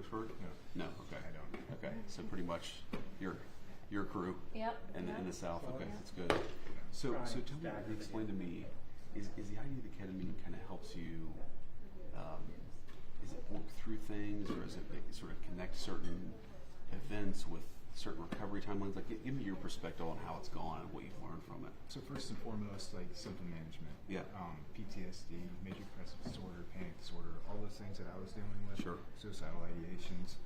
Fredericksburg? No. No. Okay. I don't. Okay. So pretty much your crew. Yep. In the South. Okay, Yeah. that's good. So tell me, explain to me, is the idea that ketamine kind of helps you? Is it work through things, or is it sort of connect certain events with certain recovery timelines? Like, give me your perspective on how it's gone and what you've learned from it. So first and foremost, like symptom management. Yeah. PTSD, major depressive disorder, panic disorder, all those things that I was dealing with. Sure. Suicidal ideations,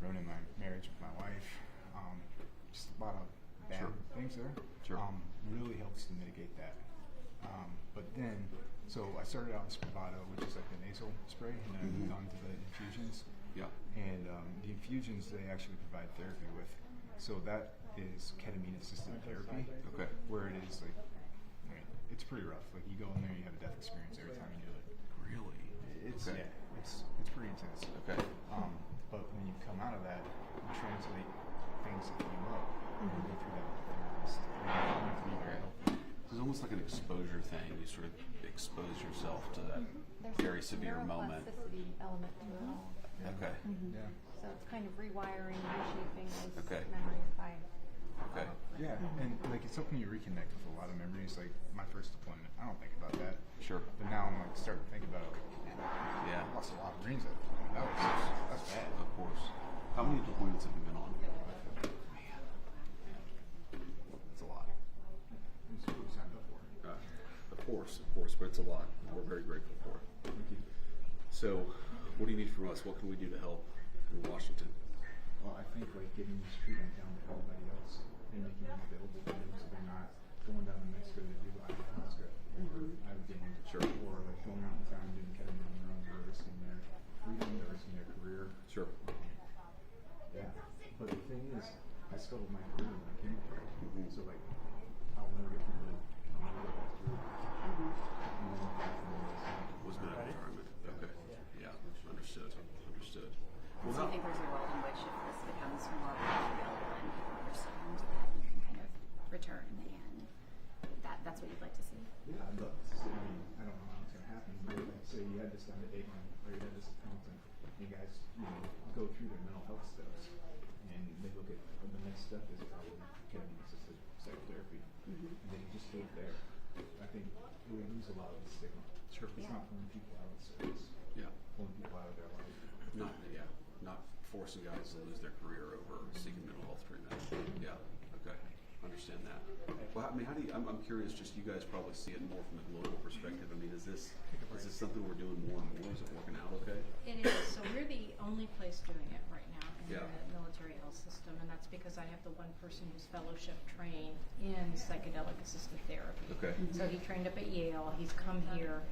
ruining my marriage with my wife. Just a lot of bad things there. Sure. Really helps to mitigate that. But then, so I started out with Spravato, which is like the nasal spray, and then I moved on to the infusions. Yeah. And the infusions they actually provide therapy with. So that is ketamine-assisted therapy. Okay. Where it is like, I mean, it's pretty rough. Like you go in there, you have a death experience every time you do it. Really? It's Okay. yeah, it's pretty intense. Okay. But when you come out of that, you translate things that you know, and you go through that with the therapist. And you find it to be very helpful. It's almost like an exposure thing. You sort of expose yourself to that very severe moment. Neuroplasticity element to it all. Okay. Yeah. So it's kind of rewiring, reshaping those Okay. memories by. Okay. Yeah, and like it's helping you reconnect with a lot of memories. Like my first deployment, I don't think about that. Sure. But now I'm like starting to think about it. Like, man, Yeah. I lost a lot of Marines. That's bad. Of course. How many deployments have you been on? Man, that's a lot. It's what we signed up for. Of course, but it's a lot. We're very grateful for it. Thank you. So, what do you need from us? What can we do to help in Washington? Well, I think like getting this treatment down to everybody else and making it available to them so they're not going down to Mexico to do ayahuasca or Ibogaine, Sure. or like going out in town and doing ketamine on their own. They're risking their freedom, they're risking their career. Sure. Yeah, but the thing is, I scuttled my career when I came up here. So like, I'll never get through it. I'll never get through it. And then Was not an environment. Okay. Yeah. Understood. So I think there's a world in which if this becomes more real and people understand that you can kind of return, and that's what you'd like to see. Yeah, I'd love to see. I mean, I don't know how it's going to happen, but like, say you had this done at Aikman, or you had this at Compton, and you guys, go through their mental health steps, and they look at the next step is probably ketamine-assisted psychotherapy, and then you just go there. I think we lose a lot of the stigma. Sure. It's not pulling people out of service, Yeah. pulling people out of their life. Not forcing guys to lose their career over seeking mental health treatment. Yeah. Okay. Understand that. Well, I mean, how do you? I'm curious. Just you guys probably see it more from a global perspective. I mean, is this something we're doing more and more? Is it working out okay? It is. So we're the only place doing it right now in Yeah. the military health system, and that's because I have the one person who's fellowship trained in psychedelic assisted therapy. Okay. So he trained up at Yale. He's come here.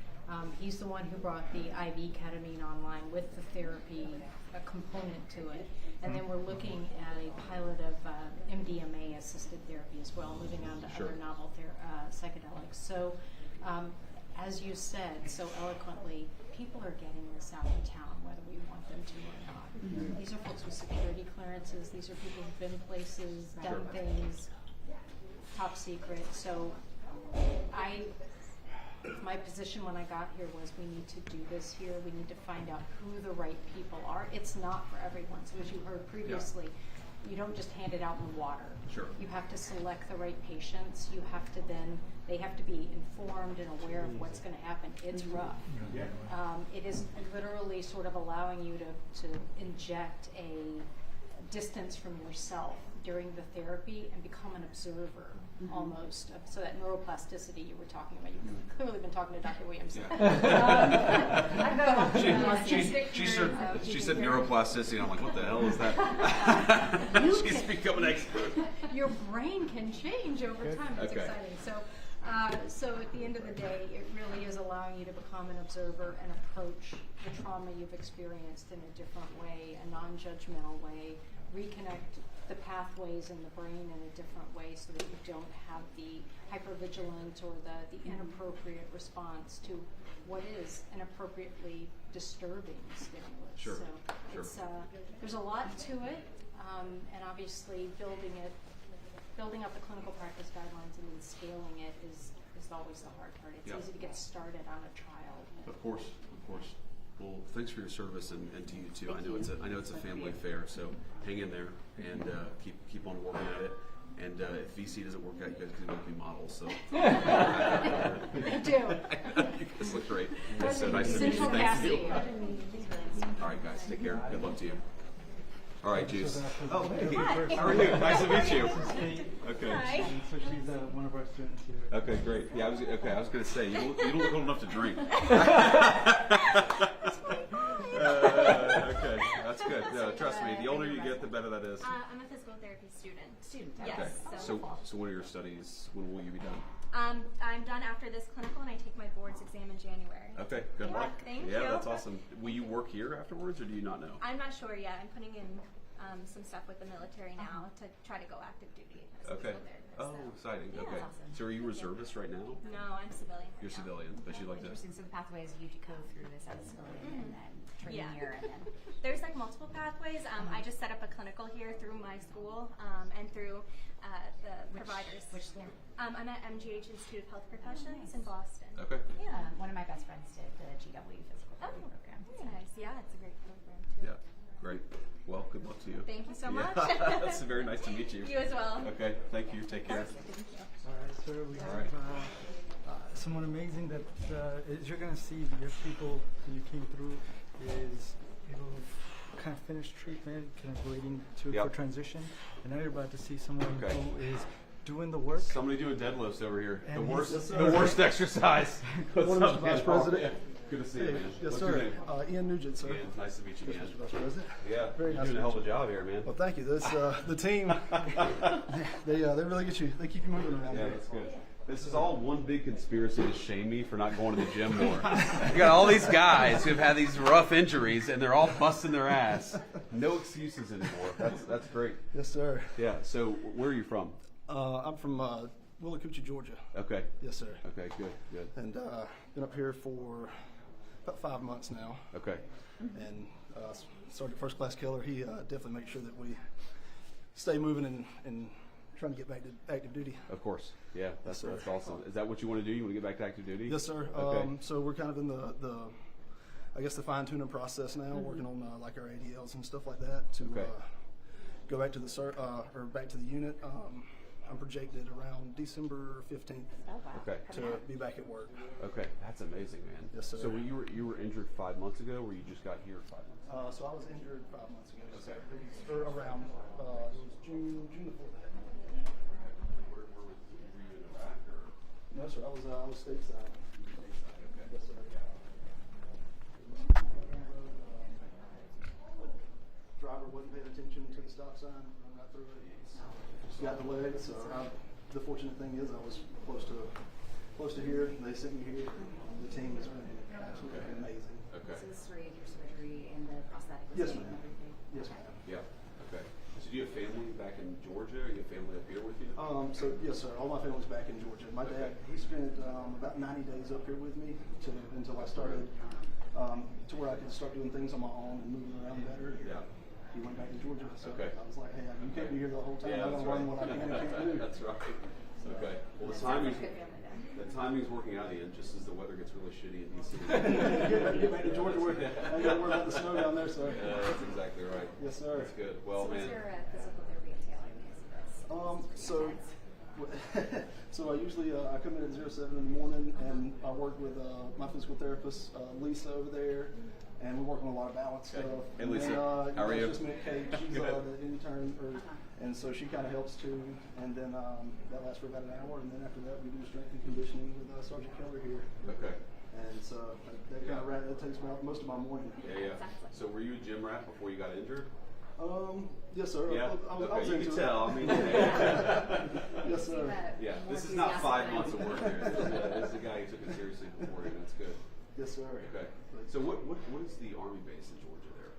He's the one who brought the IV ketamine online with the therapy component to it. And then we're looking at a pilot of MDMA assisted therapy as well, moving on to other novel psychedelics. So, as you said so eloquently, people are getting this out in town, whether we want them to or not. These are folks with security clearances. These are people who've been places, done things, top secret. So, my position when I got here was we need to do this here. We need to find out who the right people are. It's not for everyone. So as you heard previously, you don't just hand it out in the water. Sure. You have to select the right patients. You have to they have to be informed and aware of what's going to happen. It's rough. It is literally sort of allowing you to inject a distance from yourself during the therapy and become an observer almost. So that neuroplasticity you were talking about, you've clearly been talking to Dr. Williams. She said neuroplasticity, and I'm like, what the hell is that? She's become an expert. Your brain can change over time. It's Okay. exciting. So at the end of the day, it really is allowing you to become an observer and approach the trauma you've experienced in a different way, a non-judgmental way, reconnect the pathways in the brain in a different way so that you don't have the hypervigilance or the inappropriate response to what is an appropriately disturbing stimulus. Sure. So it's there's a lot to it, and obviously building up the clinical practice guidelines and then scaling it is always the hard part. It's easy to get started on a trial. Of course. Well, thanks for your service, and to you too. I know it's a family affair, so hang in there and keep on working at it. And if VC doesn't work out, you guys can go be models. So You do. you guys look great. It's so nice to meet you. Central Thank you. casting. All right, guys, take care. Good luck to you. All right, Juice. Oh, hey. Hi. How are you? Nice to meet you. This is Kate. Okay. And so she's one of our students here. Okay, great. Yeah, I was going to say you don't look old enough to drink. Okay, that's good. No, trust me. The older you get, the better that is. I'm a physical therapy student. Okay. Yes. So what are your studies? When will you be done? I'm done after this clinical, and I take my boards exam in January. Okay. Good luck. Thank Yeah, you. that's awesome. Will you work here afterwards, or do you not know? I'm not sure yet. I'm putting in some stuff with the military now to try to go active duty. As a Okay. physical therapist, Oh, so. exciting. Yeah. Okay. That's awesome. So are you reservist right now? No, I'm civilian. right You're now. civilian, but you like to. Interesting. So the pathway is you go through this as a civilian and then train Yeah. here and then. There's like multiple pathways. I just set up a clinical here through my school and through the providers. Which there? I'm at MGH Institute of Health Professions in Boston. Okay. Yeah. One of my best friends did the GW physical Oh, therapy program. very nice. Yeah, it's a great program too. Yeah. Great. Well, good luck to you. Thank you so Yeah. much. It's very nice to meet you. You as well. Okay. Thank you. Take care. Thank you. All right, sir. We All have right. someone amazing that as you're going to see, your people who you came through is kind of finished treatment, kind of waiting Yep. for transition. And now you're about to see someone Okay. who is doing the work. Somebody doing deadlifts over here. And The he's- worst exercise. What's Morning, up, Mr. man? Vice President. Yeah. Good to see you, Hey, man. yes, What's sir. your name? Ian Nugent, sir. Ian, nice to meet you, Yes, man. Mr. Vice President. Yeah, Very you're nice doing a to hell meet of a job here, man. Well, thank you. This the team. they really get you. They keep you moving around Yeah, here. that's good. This is all one big conspiracy to shame me for not going to the gym more. You got all these guys who've had these rough injuries, and they're all busting their ass. No excuses anymore. That's great. Yes, sir. Yeah. So, where are you from? I'm from Willacoochee, Georgia. Okay. Yes, sir. Okay. Good. And been up here for about 5 months now. Okay. And Sergeant First Class Keller, he definitely makes sure that we stay moving and trying to get back to active duty. Of course. Yeah. That's Yes, sir. awesome. Is that what you want to do? You want to get back to active duty? Yes, sir. Okay. So we're kind of in the I guess the fine tuning process now, working on like our ADLs and stuff like that to Okay. go back to the or back to the unit. I'm projected around December 15th Oh wow. Okay. to be back at work. Okay. That's amazing, man. Yes, sir. So you were injured 5 months ago, or you just got here 5 months? So I was injured 5 months ago. Okay. So it was around it was June the 4th. Were you in Iraq or? No, sir. I was stateside. Okay. Yes, sir. Driver wasn't paying attention to the stop sign, run right through it. Just got delayed. So the fortunate thing is I was close to here. They sent me here. The team has been absolutely amazing. Okay. So this is where you had your surgery and the prosthetic was Yes, made and ma'am. everything. Yes, ma'am. Yeah. Okay. So do you have family back in Georgia? Or you have family up here with you? So yes, sir. All my family's back in Georgia. My dad, he spent about 90 days up here with me until I started to where I could start doing things on my own and moving around better. Yeah. He went back to Georgia. So Okay. I was like, hey, you can't be here the whole time. Yeah, I'm that's gonna learn right. what I can and can't do. That's right. Okay. Well, the timing's working out, Ian, just as the weather gets really shitty in DC. Get back to Georgia where I ain't got to worry about the snow down there, sir. Yeah, that's exactly right. Yes, sir. That's good. Well, So man. what's your physical therapy entailing? So I usually I come in at 07 in the morning and I work with my physical therapist Lisa over there, and we work on a lot of balance Okay. stuff. Hey, Lisa, then, how are you? Just met Kate. She's Good. the intern, and so she kind of helps too. And then that lasts for about an hour, and then after that we do strength and conditioning with Sergeant Keller here. Okay. And so that kind of that takes about most of my morning. Yeah. So were you a gym rat before you got injured? Yes, sir. Yeah. I was Okay. You into can it. tell. I mean. Yes, sir. Yeah. This is not 5 months of work here. This is a guy who took it seriously before you. That's good. Yes, sir. Okay. So what is the Army base in Georgia there?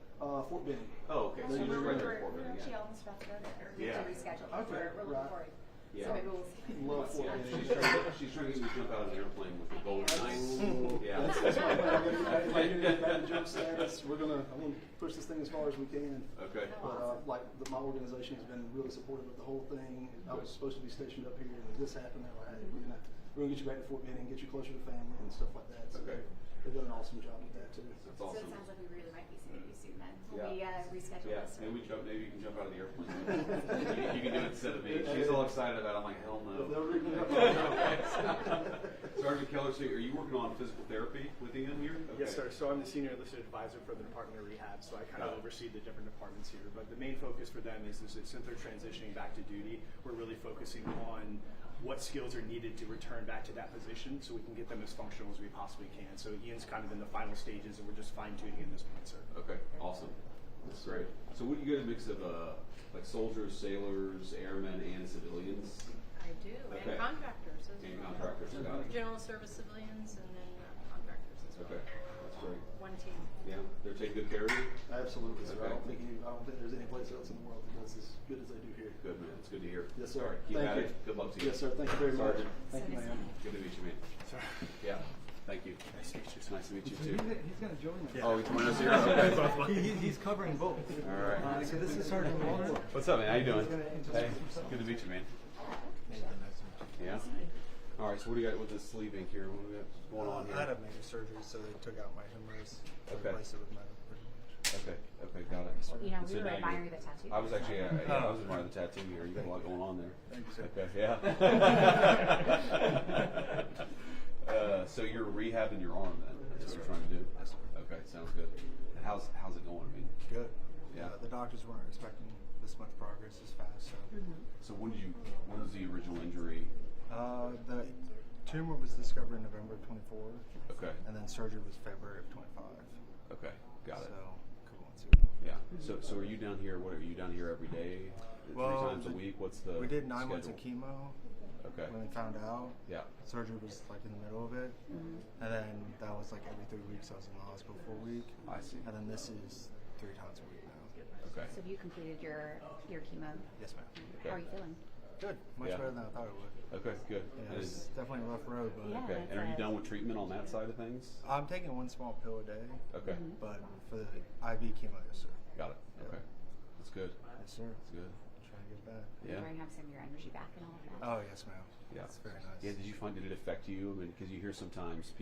Fort Benning. Oh, okay. So you're just right there in Fort Benning. She Yeah. almost about to go there. We Yeah. have to reschedule. Okay. We're looking Right. forward. Yeah. So maybe we'll Love Fort Yeah, Benning. she's trying to get me to jump out of the airplane with the Golden Knights. Yeah. That's my plan. I'm gonna get back to jump status. I'm gonna push this thing as far as we can. Okay. But my organization has been really supportive of the whole thing. I was supposed to be stationed up here, and this happened. They're like, hey, we're gonna get you back to Fort Benning, get you closer to family and stuff like that. So Okay. they've done an awesome job with that too. That's So awesome. it sounds like we really might be seeing you soon then. Will Yeah. we reschedule Yeah, this? maybe maybe you can jump out of the airplane. you can do it instead of me. She's all excited about it. I'm like, hell If they'll no. rig me up, Sergeant Keller, so are you working on physical therapy with Ian here? Okay. Yes, sir. So I'm the senior enlisted advisor for the Department of Rehab, so I kind Got of it. oversee the different departments here. But the main focus for them is since they're transitioning back to duty, we're really focusing on what skills are needed to return back to that position so we can get them as functional as we possibly can. So Ian's kind of in the final stages, and we're just fine-tuning at this point, sir. Okay, awesome. That's great. So what do you get a mix of like soldiers, sailors, airmen, and civilians? I do, Okay. and contractors as And well. contractors, got it. General service civilians and then contractors as well. Okay, that's great. One team. Yeah, they're taking good care of you? Absolutely, sir. Okay. I don't think there's any place else in the world that does as good as they do here. Good, man. It's good to hear. Yes, sir. All right, keep Thank at you. it. Good luck to you. Yes, sir. Thank you very much. Sergeant. Thank you, ma'am. Good to meet you, man. Sorry. Yeah, thank you. Nice to meet you. It's nice to meet you So too. he's going to join us. Oh, he's joining us here? Okay. He's covering both. All right. So this is Sergeant Walter. What's up, man? How you doing? He's gonna introduce Hey, himself. good to meet you, man. Yeah? All right, so what do you got with this sleeve ink here? What do we got going on here? I had a major surgery, so they took out my humerus and Okay. replaced it with metal. Pretty much. Okay, got it. You know, So we were now admiring you're- the tattoo. I was actually, I was admiring the tattoo here. You got a lot going on there. Thank you, sir. Okay, yeah. So you're rehabbing your arm then? That's what you're trying to do? Yes, sir. Okay, sounds good. And how's it going? I mean, Good. Yeah. The doctors weren't expecting this much progress this fast, so. so when was the original injury? The tumor was discovered in November of 24, Okay, and then surgery was February of 25. okay, got it. So, a couple months ago. Yeah. So are you down here? What are you down here every day? Well, 3 times a week? What's the We did 9 months of schedule? chemo Okay. when we found out. Yeah. Surgery was like in the middle of it, and then that was like every 3 weeks I was in the hospital for a week, I see. and then this is 3 times a week now. Okay. So have you completed your chemo? Yes, ma'am. How are you feeling? Good. Much Yeah. better than I thought it would. Okay, good. Yeah, And it's is- definitely a rough road, but Yeah. okay. And are you done with treatment on that side of things? I'm taking 1 small pill a day, Okay. but for the IV chemo, yes, sir. Got it. Yeah. Okay. That's good. Yes, sir. That's good. Trying to get back. Yeah. Trying to have some of your energy back and all of that. Oh, yes, ma'am. Yeah. It's very nice. Yeah. Did you find, did it affect you? I mean, because you hear sometimes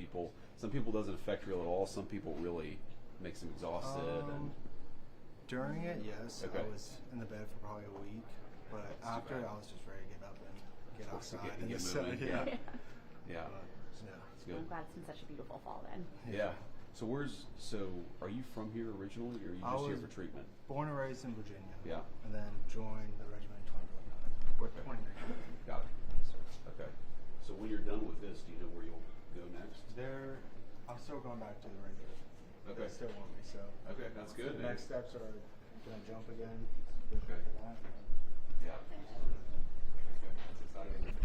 some people doesn't affect real at all. Some people really makes them exhausted. And During it, yes. Okay. I was in the bed for probably a week, but after bad. I was just ready to get up and get Just to outside. get and the moving. sun. Yeah. yeah. But, yeah. It's Well, I'm good. glad it's been such a beautiful fall then. Yeah. So are you from here originally, or are you I just here was- for treatment? Born and raised in Virginia. Yeah. And then joined the regiment in 2019. Got it. Okay. So when you're done with this, do you know where you'll go next? I'm still going back to the regular. Okay. They still want me, so. Okay, that's good. The man. next steps are gonna jump again. Okay. For that. Yeah. Okay, that's exciting.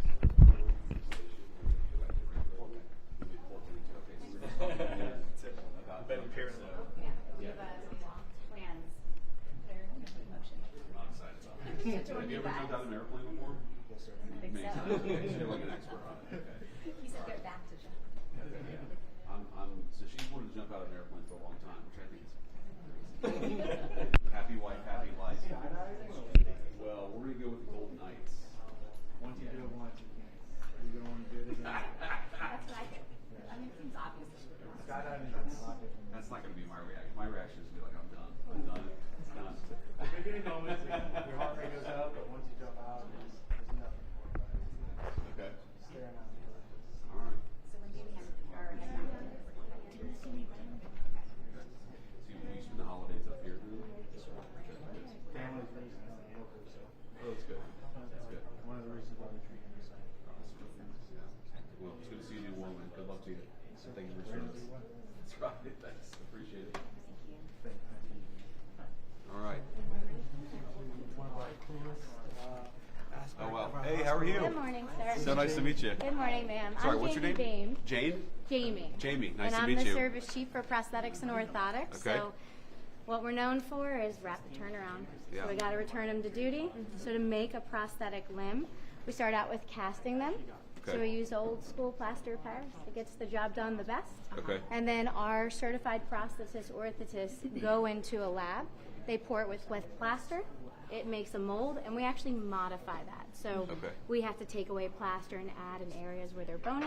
Been here. Yeah. Do you have plans that are in motion? I'm excited about it. Have you ever jumped out of an airplane before? Yes, sir. I think Amazing. so. Okay, so you're like an expert on it. Okay. He said get back to jump. Okay, yeah. So she's wanted to jump out of an airplane for a long time, which I think is crazy. Happy wife, happy life. Well, we're gonna go with the Golden Knights. Once you do it once, you can't. You're gonna want to do it again. That's what I think. I mean, it seems obvious. Skydiving is a lot different. That's not gonna be my reaction. My reaction is to be like, I'm done. I'm done. It's done. The beginning moments, your heart rate goes up, but once you jump out, there's nothing more about it. Okay. Staring out the window. All right. So when do you head back to So you spend the holidays up here then? Family's raising us local, so Oh, that's good. That's good. one of the reasons why we treat them the same. Well, it's good to see you, woman. Good luck to you. So thank you for Ready serving to us. do what? That's right. Thanks. Appreciate it. Thank you. All right. One of our coolest aspects Oh, wow. of our Hey, how are you? Good morning, sir. So nice to meet you. Good morning, ma'am. Sorry, I'm what's your Jamie name? Bain. Jane? Jamie. Jamie, nice and to meet I'm you. the service chief for prosthetics and orthotics. Okay. So what we're known for is rapid turnaround. Yeah. So we got to return them to duty. So to make a prosthetic limb, we start out with casting them. Okay. So we use old school plaster of Paris. It gets the job done the best. Okay. And then our certified prosthetists, orthotists go into a lab. They pour it with plaster. It makes a mold, and we actually modify that. So Okay. we have to take away plaster and add in areas where they're bony,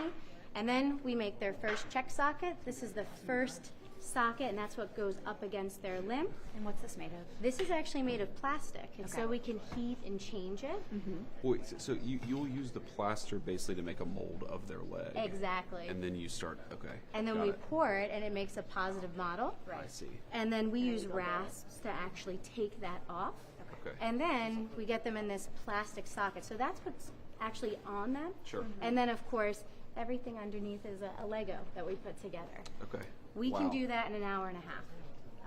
And then we make their first check socket. This is the first socket, and that's what goes up against their limb. And what's this made of? This is actually made of plastic, and so we can heat and change it. Wait, so you'll use the plaster basically to make a mold of their leg. Exactly. And then you start, okay. And then got we it. pour it, and it makes a positive model. I see. And then we use rasps to actually take that off. Okay. And then we get them in this plastic socket. So that's what's actually on them. Sure. And then, of course, everything underneath is a Lego that we put together. Okay. We Wow. can do that in an hour and a half.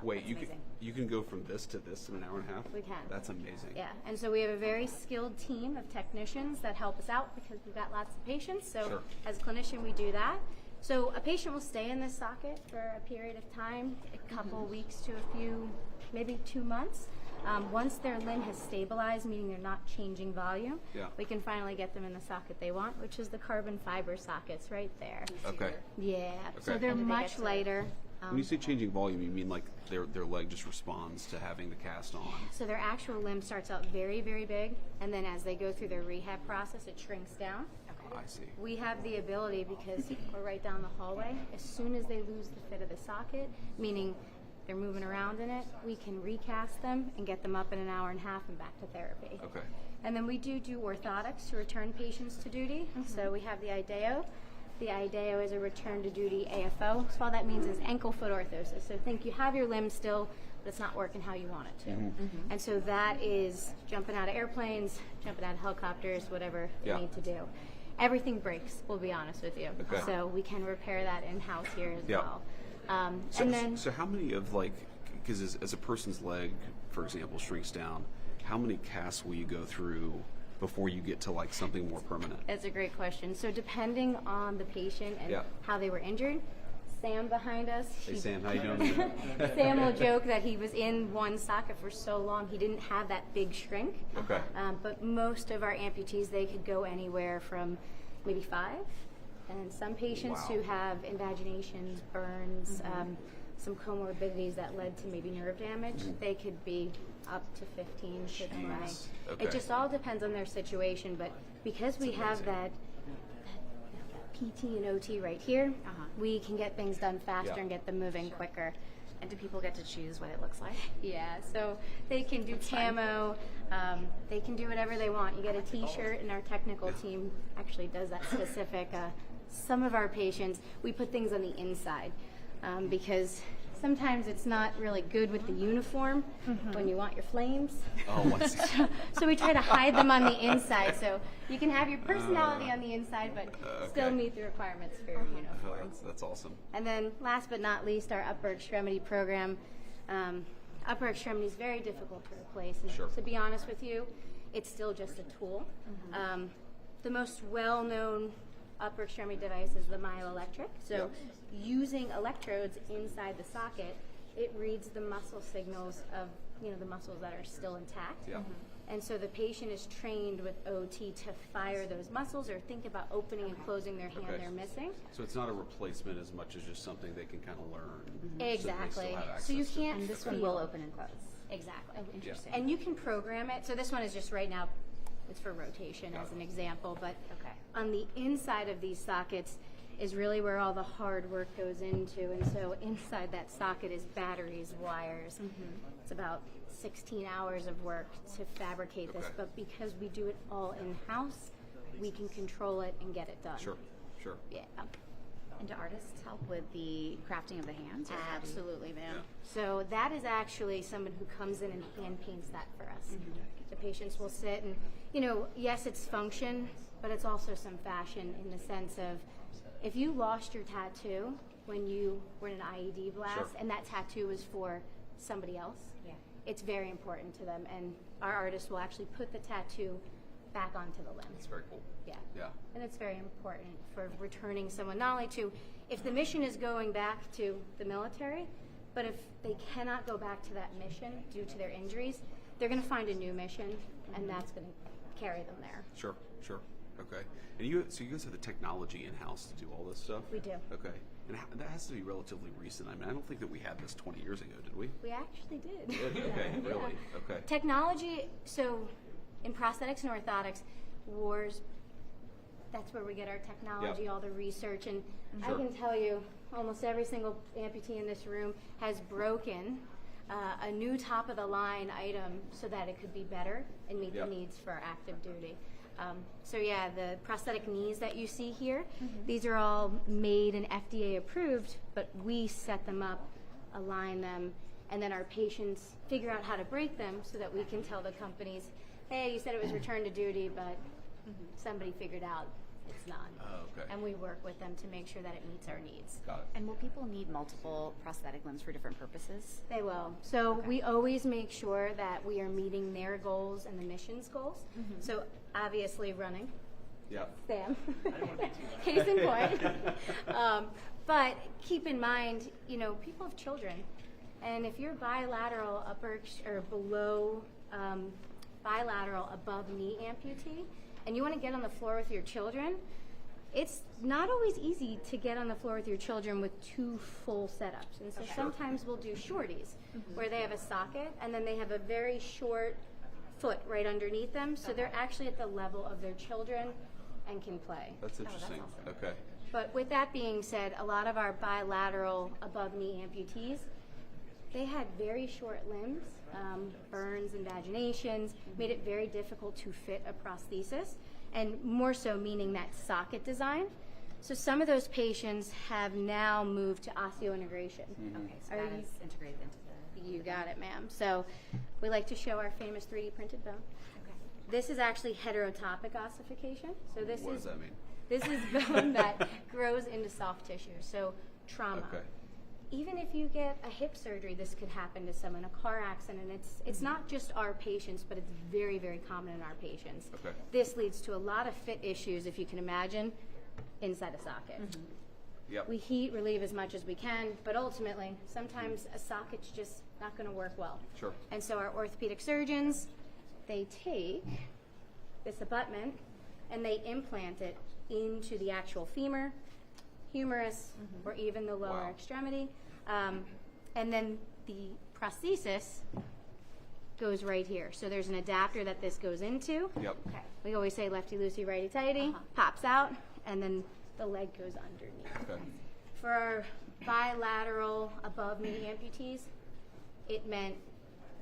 Wait, you can go from this to this in an hour and a half? We can. That's amazing. Yeah, and so we have a very skilled team of technicians that help us out because we've got lots of patients. So Sure. as a clinician, we do that. So a patient will stay in this socket for a period of time, a couple weeks to a few, maybe 2 months. Once their limb has stabilized, meaning they're not changing volume, Yeah. we can finally get them in the socket they want, which is the carbon fiber sockets right there. Okay. Yeah, so Okay. they're And do they much get to- lighter. When you say changing volume, you mean like their leg just responds to having the cast on? So their actual limb starts out very, very big, and then as they go through their rehab process, it shrinks down. I see. We have the ability, because we're right down the hallway, as soon as they lose the fit of the socket, meaning they're moving around in it, we can recast them and get them up in an hour and a half and back to therapy. Okay. And then we do orthotics to return patients to duty. So we have the IDEO. The IDEO is a return to duty AFO. So all that means is ankle foot orthosis. So think you have your limb still, but it's not working how you want it to. And so that is jumping out of airplanes, jumping out of helicopters, whatever Yeah. you need to do. Everything breaks, we'll be honest with you. Okay. So we can repair that in-house here as Yeah. well. So, And then so how many of like, because as a person's leg, for example, shrinks down, how many casts will you go through before you get to like something more permanent? That's a great question. So depending on the patient and Yeah. how they were injured, Sam behind us. Hey Sam, how you doing? Sam will joke that he was in one socket for so long he didn't have that big shrink. Okay. But most of our amputees, they could go anywhere from maybe 5. And some patients Wow. who have invaginations, burns, some comorbidities that led to maybe nerve damage, they could be up to 15 to 20. Okay. It just all depends on their situation, but because we have that PT and OT right here, we can get things done faster Yeah. and get them moving quicker. And do people get to choose what it looks like? Yeah, so they can do camo, they can do whatever they want. You get a t-shirt, and our technical team actually does that specific. Some of our patients, we put things on the inside because sometimes it's not really good with the uniform when you want your flames. Oh, I see. So we try to hide them on the inside, so you can have your personality on the inside, but still okay. meet the requirements for your Oh, uniform. that's awesome. And then last but not least, our upper extremity program. Upper extremity is very difficult to replace. And Sure. to be honest with you, it's still just a tool. The most well-known upper extremity device is the myoelectric. So using electrodes inside the socket, it reads the muscle signals of the muscles that are still intact. Yeah. And so the patient is trained with OT to fire those muscles or think about opening and closing their hand Okay. they're missing. So it's not a replacement as much as just something they can kind of learn. Exactly. So, So you can't And this feel. one will open and close. Exactly. Oh, interesting. And you can program it. So this one is just right now, it's for rotation Got as it. an example. But Okay. on the inside of these sockets is really where all the hard work goes into. And so inside that socket is batteries, wires. It's about 16 hours of work to fabricate this. Okay. But because we do it all in-house, we can control it and get it done. Sure. Yeah. And do artists help with the crafting of the hands? Or how do you- Absolutely, ma'am. Yeah. So that is actually someone who comes in and hand paints that for us. The patients will sit and, yes, it's function, but it's also some fashion in the sense of if you lost your tattoo when you were in an IED blast Sure. and that tattoo was for somebody else, Yeah. it's very important to them. And our artists will actually put the tattoo back onto the limb. It's very cool. Yeah. Yeah. And it's very important for returning someone not only to, if the mission is going back to the military, but if they cannot go back to that mission due to their injuries, they're going to find a new mission, and that's going to carry them there. Sure. Okay. And so you guys have the technology in-house to do all this stuff? We do. Okay. And that has to be relatively recent. I mean, I don't think that we had this 20 years ago, did we? We actually did. Okay, really? Okay. Technology, so in prosthetics and orthotics, wars That's where we get our technology, Yep. all the research, and Sure. I can tell you, almost every single amputee in this room has broken a new top-of-the-line item so that it could be better and meet Yep. the needs for active duty. So yeah, the prosthetic knees that you see here, these are all made and FDA approved, but we set them up, align them, and then our patients figure out how to break them so that we can tell the companies, hey, you said it was return to duty, but somebody figured out it's not. Oh, okay. And we work with them to make sure that it meets our needs. Got it. And will people need multiple prosthetic limbs for different purposes? They will. So we always make sure that we are meeting their goals and the mission's goals. So obviously running, Yeah. Sam, case in point. But keep in mind, you know, people have children. And if you're bilateral upper or below bilateral above knee amputee, and you want to get on the floor with your children, it's not always easy to get on the floor with your children with 2 full setups. And so sometimes we'll do shorties, where they have a socket and then they have a very short foot right underneath them, so they're actually at the level of their children and can play. That's interesting. Okay. But with that being said, a lot of our bilateral above knee amputees, they had very short limbs, burns and vaginations, made it very difficult to fit a prosthesis, and more so meaning that socket design. So some of those patients have now moved to osseointegration. Okay, so Are that you- is integrated into the... You got it, ma'am. So we like to show our famous 3D printed bone. Okay. This is actually heterotopic ossification. So this What is does that mean? This is bone that grows into soft tissue. So trauma. Okay. Even if you get a hip surgery, this could happen to someone, a car accident. It's not just our patients, but it's very, very common in our patients. Okay. This leads to a lot of fit issues, if you can imagine, inside a socket. Yep. We heat relieve as much as we can, but ultimately, sometimes a socket's just not going to work well. Sure. And so our orthopedic surgeons, they take this abutment and they implant it into the actual femur, humerus, or even the lower Wow. extremity. And then the prosthesis goes right here. So there's an adapter that this goes into. Yep. Okay. We always say lefty loosey, righty tighty, pops out, and then the leg goes underneath. Okay. For our bilateral above knee amputees, it meant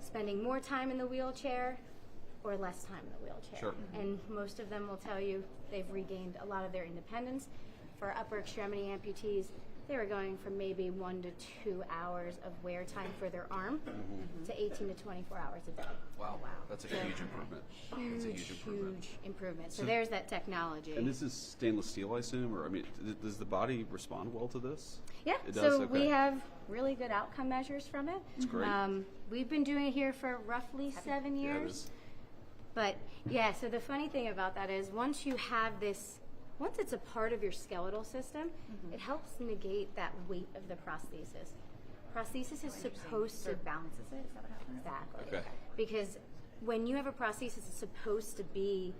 spending more time in the wheelchair or less time in the wheelchair. Sure. And most of them will tell you they've regained a lot of their independence. For upper extremity amputees, they were going from maybe 1 to 2 hours of wear time for their arm to 18 to 24 hours a day. Wow. That's a huge improvement. That's a huge improvement. Huge improvement. So So- there's that technology. And this is stainless steel, I assume, or I mean, does the body respond well to this? Yeah, It does? so we Okay. have really good outcome measures from it. That's great. We've been doing it here for roughly 7 Yeah, it years. is. But yeah, so the funny thing about that is once you have this, once it's a part of your skeletal system, it helps negate that weight of the prosthesis. Prosthesis is supposed to Sort of balances it, is that what happens? Exactly. Okay. Because when you have a prosthesis, it's supposed to be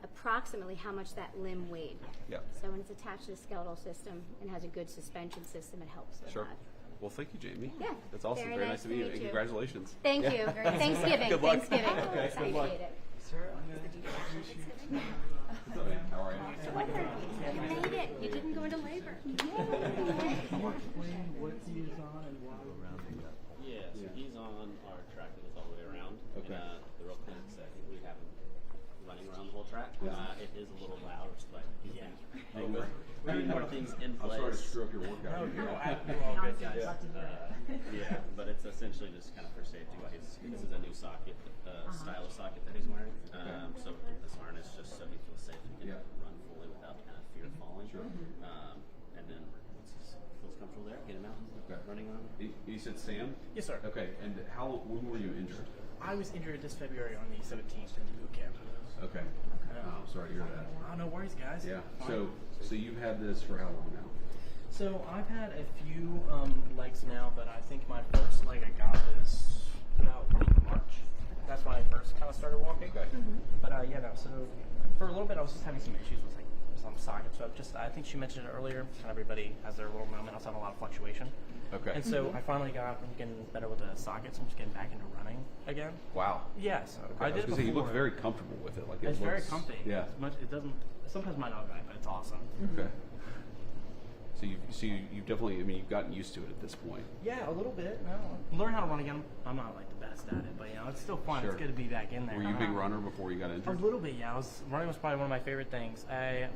approximately how much that limb weighed. Yeah. So when it's attached to the skeletal system and has a good suspension system, it helps with Sure. that. Well, thank you, Jamie. Yeah. That's awesome. Very nice to meet you. And congratulations. Thank you. Thanksgiving. Good luck. Thanksgiving. Okay, good luck. Appreciate it. Sir, I'm going to introduce you to... How are you? You made it. You didn't go into labor. Can you explain what he is on and why? Yeah, so he's on our track that goes all the way around. Okay. And the real clinics, I think we have him running around the whole track. It is a little loud, but he's been doing more things in I'm place. sorry to screw up your workout. You're all good, guys. Yeah, but it's essentially just kind of for safety wise. This is a new socket, style of socket that he's wearing. So this harness just so he feels safe and can run fully without kind of fear of falling. Sure. And then once he feels comfortable there, get him out and running on. You said Sam? Yes, sir. Okay. And when were you injured? I was injured this February on the 17th in boot camp. Okay. I'm sorry to hear that. No worries, guys. Yeah. Fine. So you've had this for how long now? So I've had a few legs now, but I think my first leg I got this about late March. That's when I first kind of started walking. Okay. But yeah, no. So for a little bit, I was just having some issues with some socket. So I think she mentioned it earlier. Kind of everybody has their little moment. I was having a lot of fluctuation. Okay. And so I finally I'm getting better with the sockets. I'm just getting back into running again. Wow. Yes. Okay. I did it was gonna say, you look before. very comfortable with it. Like It's very looks- comfy. Yeah. It doesn't. Sometimes might not right, but it's awesome. Okay. So you definitely, I mean, you've gotten used to it at this point. Yeah, a little bit. No, learn how to run again. I'm not like the best at it, but it's still fun. Sure. It's good to be back in there. Were you a big runner before you got A injured? little bit, yeah. Running was probably one of my favorite things.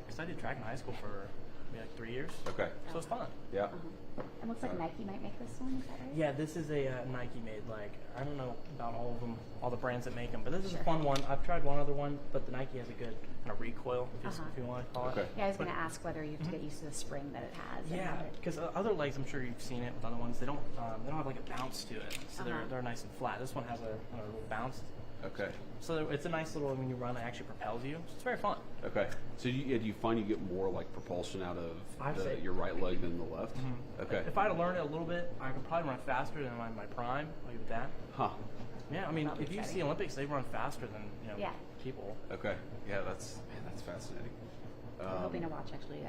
Because I did track in high school for maybe like 3 years. Okay. So it's fun. Yeah. It looks like Nike might make this one, is that right? Yeah, this is a Nike made. Like, I don't know about all of them, all the brands that make them, but this is Sure. a fun one. I've tried one other one, but the Nike has a good kind of recoil, if you want to call it. Okay. Yeah, I was going to But- ask whether you have to get used to the spring that it has. and Yeah, how it- because other legs, I'm sure you've seen it with other ones. They don't have like a bounce to it, so they're nice and flat. This one has a little bounce, Okay. so it's a nice little. When you run, it actually propels you. So it's very fun. Okay. So do you find you get more like propulsion out I'd of say- your right leg than the left? Okay. If I had to learn it a little bit, I could probably run faster than my prime. I'll give it that. Huh. Yeah, I mean, That'll be if you see exciting. Olympics, they run faster than Yeah. people. Okay. Yeah, that's fascinating. I'm hoping to watch actually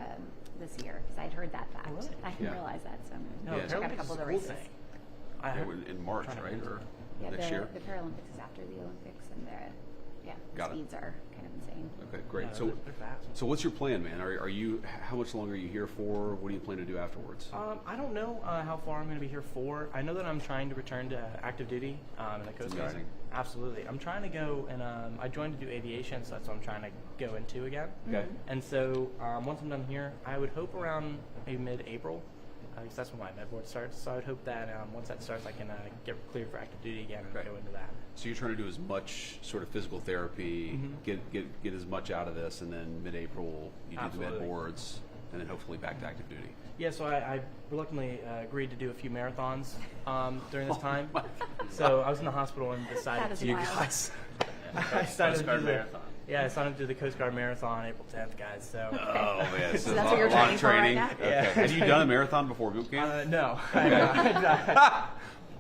this year because I'd heard that fact. Oh, really? I didn't Yeah. realize that, so I'm No, going to check out a Paralympics couple is of the cool races. thing. In March, trying to right? enter. Or Yeah, next year? the Paralympics is after the Olympics, and the Got it. speeds are kind of insane. Okay, great. Yeah, So they're fast. so what's your plan, man? Are you how much longer are you here for? What do you plan to do afterwards? I don't know how far I'm going to be here for. I know that I'm trying to return to active duty in the Coast Guard. amazing. Absolutely. I'm trying to go, and I joined to do aviation, so that's what I'm trying to go into again. Okay. And so once I'm done here, I would hope around maybe mid-April, because that's when my med board starts. So I would hope that once that starts, I can get cleared for active duty again and Okay. go into that. So you're trying to do as much sort of physical therapy, get as much out of this, and then mid-April you do the Absolutely. med boards, and then hopefully back to active duty. Yeah, so I reluctantly agreed to do a few marathons during this time. So I was in the hospital and decided That is to. wild. I started Coast to Guard do marathon. Yeah, I signed up to the Coast Guard Marathon April 10th, guys. So. Oh man, So that's what you're training for right now? Okay. Yeah. Have you done a marathon before boot camp? No.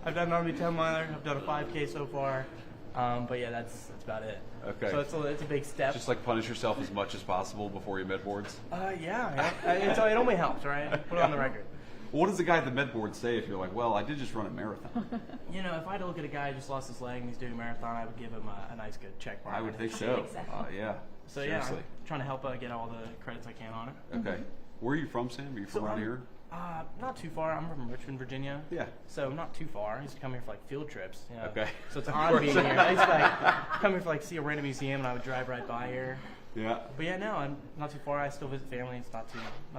I've done an Army 10 miler. I've done a 5K so far. But yeah, that's about it. Okay. So it's a big step. Just like punish yourself as much as possible before your med boards. Yeah. It only helps, right? Put it on the record. What does the guy at the med board say if you're like, well, I did just run a marathon? If I had to look at a guy who just lost his leg and he's doing a marathon, I would give him a nice good check mark. I would think so. Yeah. So seriously. yeah, I'm trying to help get all the credits I can on it. Okay. Where are you from, Sam? Are you from around here? Not too far. I'm from Richmond, Virginia. Yeah. So not too far. I used to come here for like field trips. Okay. So it's odd being here. I used to come here for see a random museum, and I would drive right by here. Yeah. But yeah, no, I'm not too far. I still visit family. It's not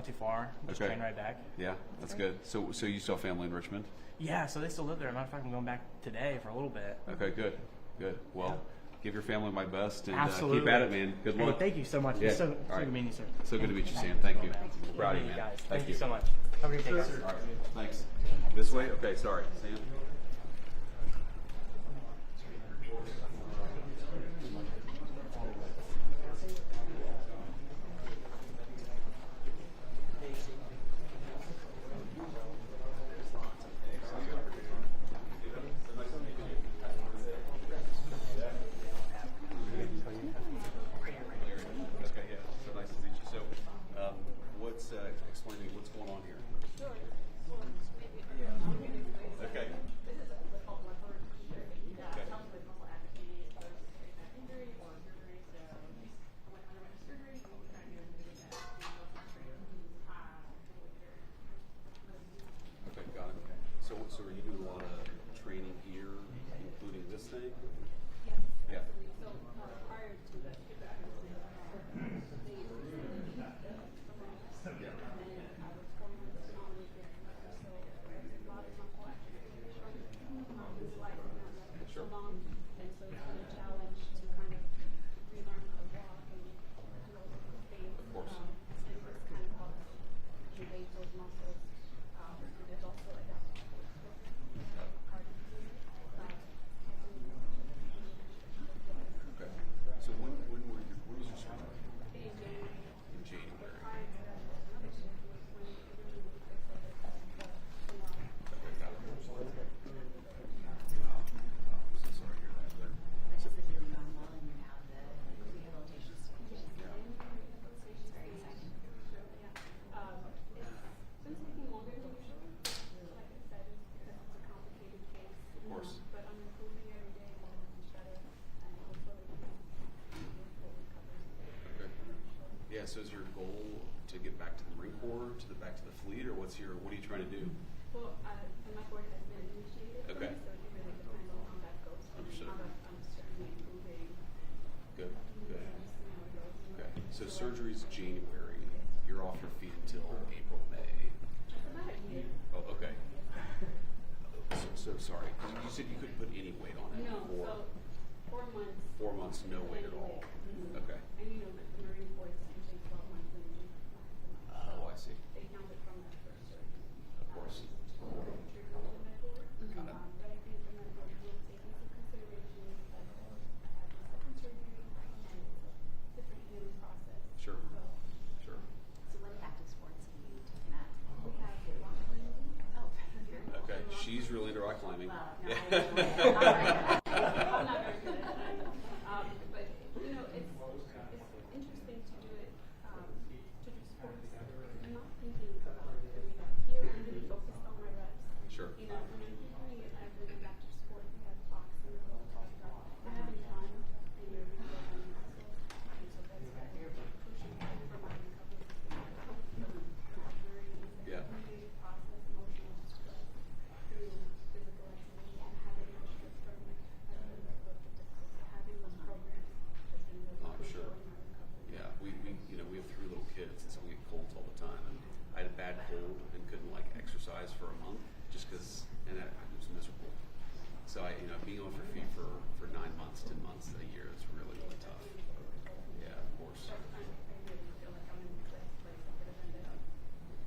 too far. Just Okay. train right back. Yeah, that's good. So you still have family in Richmond? Yeah, so they still live there. Matter of fact, I'm going back today for a little bit. Okay, good. Well, give your family my best and Absolutely. keep at it, man. Good Hey, luck. thank you so much. Yeah. It's so All good right. to meet you, sir. So good to meet you, Sam. Thank you. Proud of you, man. guys. Thank Thank you so much. Have a great day, guys. All right. Thanks. This way? Okay, sorry. Sam? Okay, yeah. So nice to meet you. So, explain to me what's going on here. Okay. Okay, got it. So are you doing a lot of training here, including this thing? Yeah. Sure. And so it's been a challenge to kind of relearn how to walk and do all those things. Of course. And this kind of helps engage those muscles. And there's also adaptable Okay. So when were you Yeah. So is your goal to get back to the Marine Corps, back to the fleet, or what are you trying to do? Well, my board has been initiated. Okay. So it really depends on how that goes. Understood. I'm certainly moving. Good. Good. Okay. So surgery's January. You're off your feet until April, May. About a year. Oh, okay. So sorry. You said you couldn't put any weight on it. No, so 4 months. 4 months, no weight at all. Okay. And you know that the Marine Corps is usually 12 months and you maximum. Oh, I see. They count it from that first surgery. Of course. Got it. But I think the medical will take into consideration that I had my second surgery and it's a different healing process. Sure. So Sure. So what active sports have you taken up? we have rock climbing. Oh, Okay. She's really into rock climbing. Well, no, Yeah. I'm not very good at it. But you know, it's interesting to do it to do sports. I'm not thinking about doing that here. I'm really focused on my reps. Sure. You know, when I'm doing it, I've been back to sport. We have boxing, we're having fun, and you're rebuilding muscles. And so that's crucial for my recovery. Yeah. Creative process, emotional distress through physical activity and having a strict program. I think that's what the difficult. So having those programs has been really I'm crucial sure. in my recovery. Yeah, we we have 3 little kids, and so we get colds all the time. And I had a bad cold and couldn't like exercise for a month just because, and it was miserable. So being off your feet for 9 months, 10 months, a year is really really tough. Yeah, of course. Sometimes I really feel like I'm in the best place I could have ended up.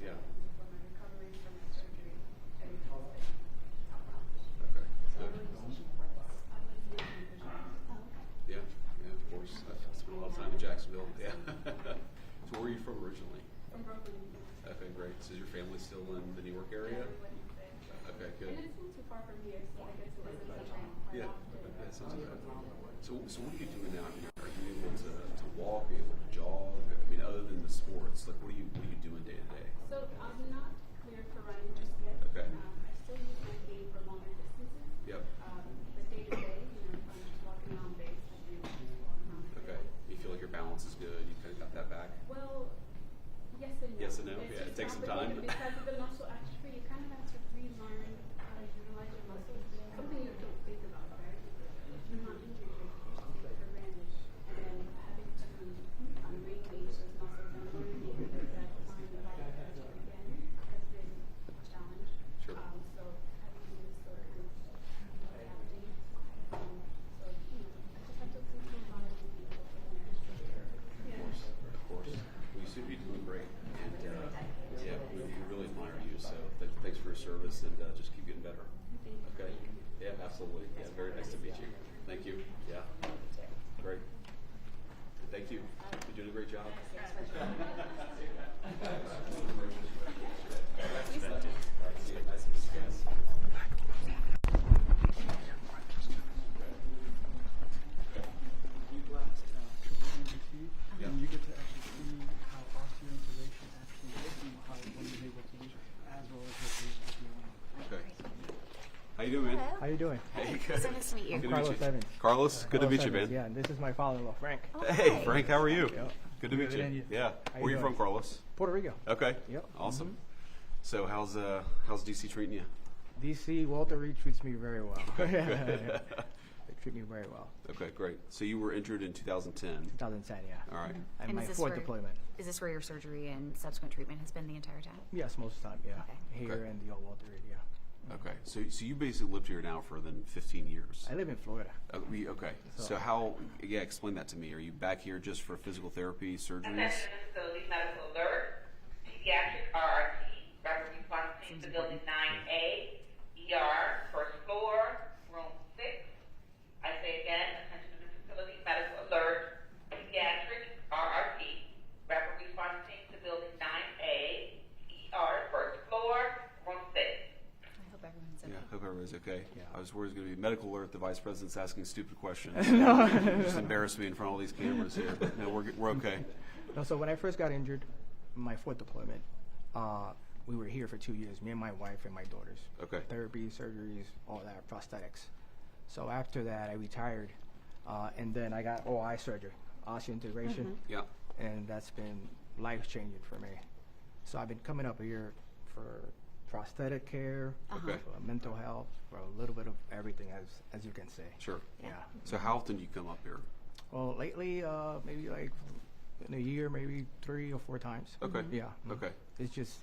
Yeah. For my recovery from my surgery, everything's been Okay. so Good. I'm really pushing for this. I live in Vision. Yeah. Yeah, of course. I've spent a lot of time in Jacksonville. Yeah. So where are you from originally? From Brooklyn. Okay, great. So is your family still in the New York area? Okay, good. And it's not too far from here, so I get to visit them quite Yeah. often. Yeah, sounds good. So what are you doing now? Are you able to walk? Are you able to jog? I mean, other than the sports, like what are you doing day to day? So I'm not clear for running just yet. Okay. I still use my cane for longer distances. Yep. But day to day, if I'm just walking around base, I do just walk around. Okay. You feel like your balance is good? You kind of got that back? Well, yes and no. Yes and no? It's Yeah, it just takes some time. complicated because of the muscle atrophy, you kind of have to relearn how to utilize your muscles. Something you don't think about, right? If you're not injured, you take it for granted. And then having to re-engage those muscles and learning that mind and body connection again has been a challenge. Sure. So having to still kind of adapting. So, I just have to think about it and be able to Of course. Well, you seem to be doing great. And yeah, we really admire you. So thanks for your service and just keep getting better. Okay. Yeah, absolutely. Yeah, very nice to meet you. Thank you. Yeah. Great. Thank you. You're doing a great job. See you. Nice to meet you guys. You blast triple MBT, Yeah. and you get to actually see how osteointegration actually works and how one is able to use as well as what you want. Okay. How you doing, man? Hello. How you doing? Hey, So nice to meet you. Good Carlos to meet you. Evans. Carlos, good to Carlos meet you, Evans, man. Yeah, and this is my father-in-law, Frank. Hey, Frank, how are you? Yep. Good to meet Good, and you. you? Yeah. How Where you you doing? from, Carlos? Puerto Rico. Okay. Yep. Awesome. So how's DC treating you? DC, Walter Reed treats me very well. They treat me very well. Okay, great. So you were injured in 2010. 2010, yeah. All right. And my is this fourth where- deployment. Is this where your surgery and subsequent treatment has been the entire time? Yes, most of the time, yeah. Okay. Here Okay. in the old Walter Reed, yeah. Okay. So you basically lived here now for then 15 years. I live in Florida. Okay. So how? Yeah, explain that to me. Are you back here just for physical therapy, surgeries? Attention facility medical alert, pediatric RRT, rapid response team to building 9A, ER, first floor, room 6. I say again, attention to the facility medical alert, pediatric RRT, rapid response team to building 9A, ER, first floor, room 6. I hope everyone's okay. Yeah, hope everybody's okay. Yeah. I was worried it was going to be medical alert. The vice president's asking stupid questions. No. Just embarrass me in front of all these cameras here. But no, we're okay. No, so when I first got injured, my fourth deployment, we were here for 2 years, me and my wife and my daughters. Okay. Therapy, surgeries, all that, prosthetics. So after that, I retired, and then I got all eye surgery. osseointegration. Yeah. And that's been life changing for me. So I've been coming up here for prosthetic care, Okay. for mental health, for a little bit of everything, as you can say. Sure. Yeah. So how often do you come up here? Well, lately, maybe like in a year, maybe 3 or 4 times. Okay. Yeah. Okay. It's just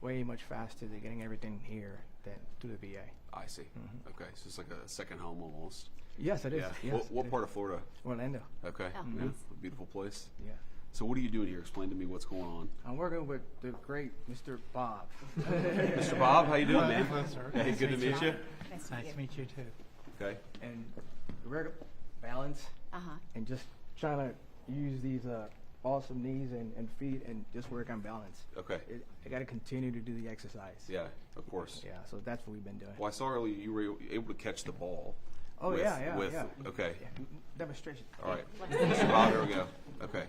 way much faster than getting everything here than to the VA. I see. Okay, so it's like a second home almost. Yes, it is. Yeah. Yes, What it part is. of Florida? Orlando. Okay. Oh, Yeah. nice. A beautiful place. Yeah. So what are you doing here? Explain to me what's going on. I'm working with the great Mr. Bob. Mr. Bob, how you doing, man? Hello, sir. Hey, good to meet you. Nice Nice to meet you too. Okay. And we're balance and just trying to use these awesome knees and feet and just work on balance. Okay. I got to continue to do the exercise. Yeah, of course. Yeah, so that's what we've been doing. Well, I saw earlier you were able to catch the ball. Oh, with, yeah. Okay. Yeah. Demonstration. All right. Mr. Bob, here we go. Okay.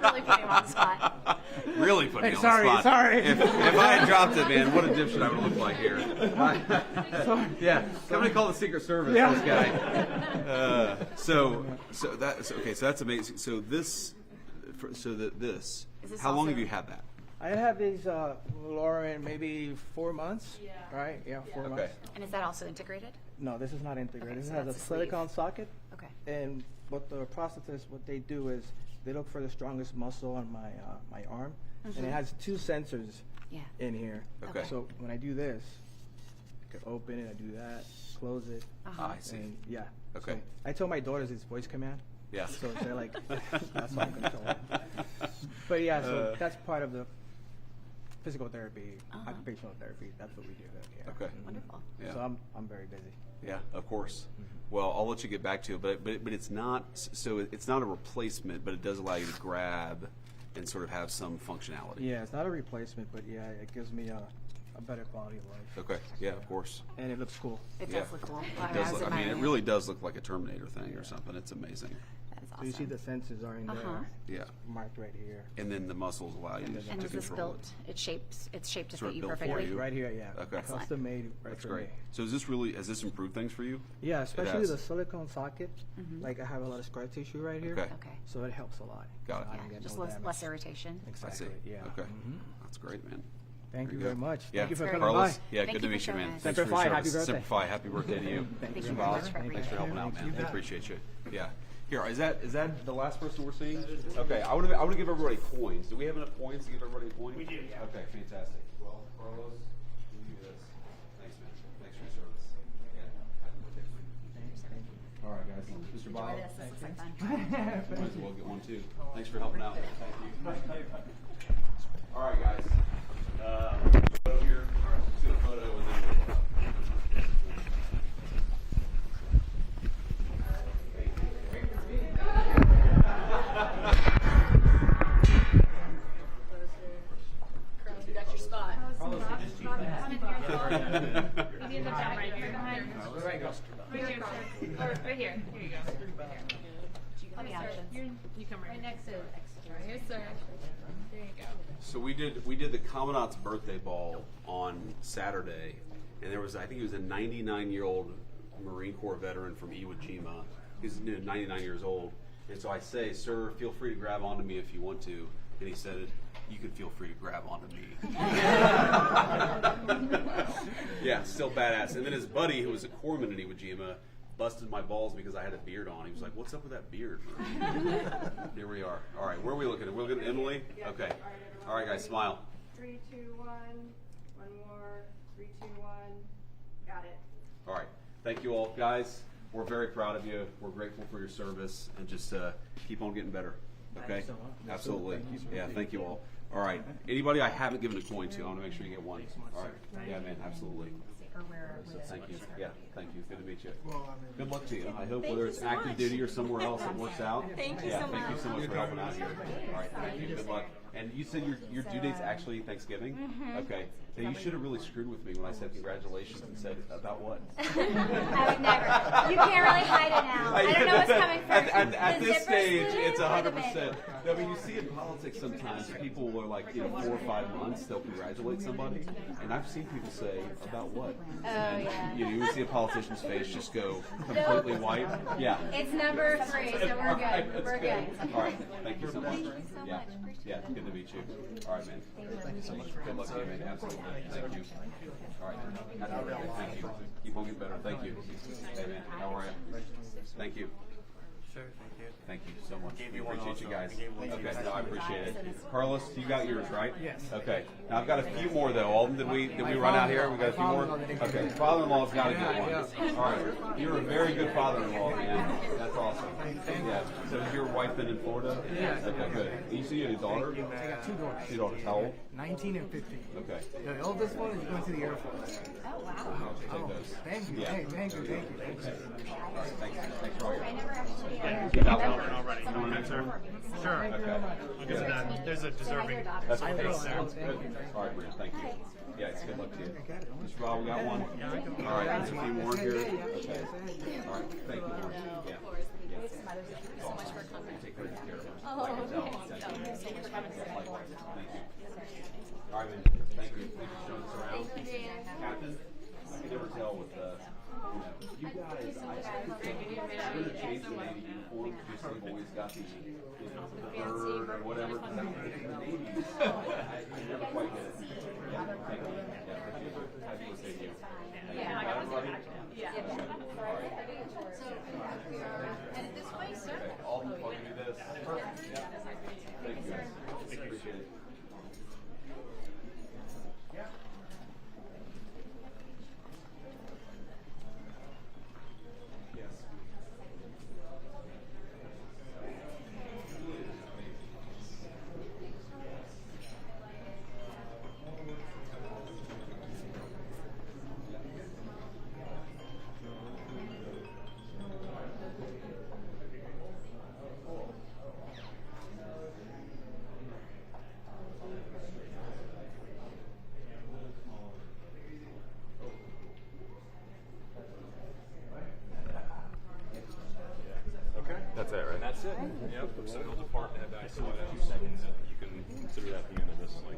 Really putting him on the spot. Really putting me on sorry, the spot. sorry. If I had dropped it, man, what a dipshit I would look like here. Yeah. Somebody call the Secret Service. Yeah. This guy. So that's amazing. So this. Is this How long also- have you had that? I have these, Lauren, maybe 4 months. Yeah. Right? Yeah, 4 Okay. months. And is that also integrated? No, this is not integrated. Okay, This so has a that's a sleeve. silicone socket. Okay. And what the prosthetists, what they do is they look for the strongest muscle on my arm, and it has 2 sensors Yeah. in here. Okay. So when I do this, I can open it, I do that, close it. I see. And yeah. Okay. So I told my daughters it's voice command. Yeah. So they're like, that's what I'm controlling. But yeah, so that's part of the physical therapy, occupational therapy. That's what we do. Yeah. Okay. Wonderful. Yeah. So I'm very busy. Yeah, of course. Well, I'll let you get back to it, but it's not it's not a replacement, but it does allow you to grab and sort of have some functionality. Yeah, it's not a replacement, but yeah, it gives me a better quality of life. Okay. Yeah, of course. And it looks cool. It Yeah. does look cool. It does look, I mean, it really does look like a Terminator thing or something. It's amazing. That is So awesome. you see the sensors are in there, Yeah. marked right here. And then the muscles allow you And to is this control built? It's shaped to Sort fit of you built for perfectly. you. Right here, yeah. Okay. Excellent. Custom made right That's for great. me. So has this improved things for you? Yeah, especially has. the silicone socket. Like I have a lot of scar tissue right here. Okay. Okay. So it helps a lot. Got it. So I Yeah, don't get just no less damage. irritation. I Exactly. see. Yeah. Okay. That's great, man. Thank you Very very good. much. Yeah. Thank you for Very coming Carlos, by. yeah, Thank good you to for meet you, man. showing us. Thanks for your Semper Fi, happy service. birthday. Semper Fi, happy birthday to you. Thank you Mr. very Bob. much for Thanks for everything. helping out, man. You I bet. appreciate you. Yeah. Here, is that the last person we're seeing? Okay, I want to give everybody coins. Do we have enough coins to give everybody a coin? We do, yeah. Okay, fantastic. Well, Carlos, we'll give you this. Thanks, man. Thanks for your service. Yeah. Happy birthday. All right, guys. Mr. Bob. Enjoy this. This looks like fun. Might as well get one too. Thanks for helping out. Thank you. All right, guys. Photo here. All right, let's do a photo and then we'll. You got your spot. Maybe in the back, right here behind. Right here. Here you go. Let me options. You come right next to extra. Here, sir. There you go. So we did the Commandant's birthday ball on Saturday, and there was, I think he was a 99-year-old Marine Corps veteran from Iwo Jima. He's 99 years old, and so I say, "Sir, feel free to grab onto me if you want to." And he said, "You can feel free to grab onto me." Yeah, still badass. And then his buddy, who was a corpsman in Iwo Jima, busted my balls because I had a beard on. He was like, "What's up with that beard?" Here we are. All right, where are we looking at? We're looking at Emily? Okay. All right, guys, smile. 3, 2, 1. One more. 3, 2, 1. Got it. All right. Thank you all. Guys, we're very proud of you. We're grateful for your service, and just keep on getting better. Okay? Absolutely. Yeah, thank you all. All right. Anybody I haven't given a coin to, I want to make sure you get one. All right. Yeah, man, absolutely. Thank you. Yeah, thank you. Good to meet you. Good luck to you. I hope whether it's active duty or somewhere else it works out. Thank you yeah, so thank you so much. much for helping out here. All right, thank you. Good luck. And you said your due date's actually Thanksgiving? Okay. Hey, you should have really screwed with me when I said congratulations and said about what? I would never. You can't really hide it now. I don't know what's coming first. At The this zipper stage, slitting it's or the 100%. I mean, you see in politics sometimes people are like, 4 or 5 months, they'll congratulate somebody, and I've seen people say about what? Oh, And, yeah. you would see a politician's face just go completely white. Yeah. It's number 3, so we're good. That's We're good. All right. Thank you so much. Thank you so Yeah. much. Appreciate Yeah. Good to meet you. All right, man. Thank you so much. Good luck to you, man. Absolutely. Thank you. All right. Happy birthday. Thank you. Keep on getting better. Thank you. Hey, man. How are you? Thank you. Sure, thank you. Thank you so much. Gave We you one appreciate you also. guys. I gave one to you. Okay, no, I appreciate it. Carlos, you got yours, right? Yes. Okay. Now I've got a few more though. Alden, did we run out here? We got a few more. Okay. Father-in-law's got a good one. All right. You're a very good father-in-law, man. That's awesome. Yeah. So is your wife been in Florida? Yes. Okay, good. You see any daughter? I got 2 daughters. 2 daughters. How old? 19 and 15. Okay. The oldest one is going to the Air Force. Oh, wow. I'll take Oh, those. thank you. Yeah. Hey, thank you. Thank you. All right. Thanks. Thanks for all your I never actually Keep out remember. there already. You know what I mean, sir? Sure. Okay. There's a deserving. That's I okay. will. Sounds good. All right, man. Thank you. Yeah, it's good luck to you. Mr. Rob, we got one. All right, there's a few more here. Okay. All right. Thank you, Lawrence. Yeah. Thank you so much for coming. Take good care of us. Oh, Like thank yourself. you. Thank Thank you so much for having us. Likewise. Thank you. All right, man. Thank you. Thank you for showing us around. Thank you, Dan. Captain, I can never tell with you guys, I'm going to change the Navy uniform just so you've always got the bird or whatever. Because I don't think the Navy's, I never quite get it. Yeah, thank you. Yeah, appreciate it. Happy birthday to you. Yeah. Got everybody? Yeah. Okay. All right. So we are headed this way, sir. Okay. All the fun to do this. Perfect. Yeah. Thank you guys. Appreciate it. That's it, right? That's it. Yep. So it'll depart that back. So 2 seconds. You can consider that the end of this. Like.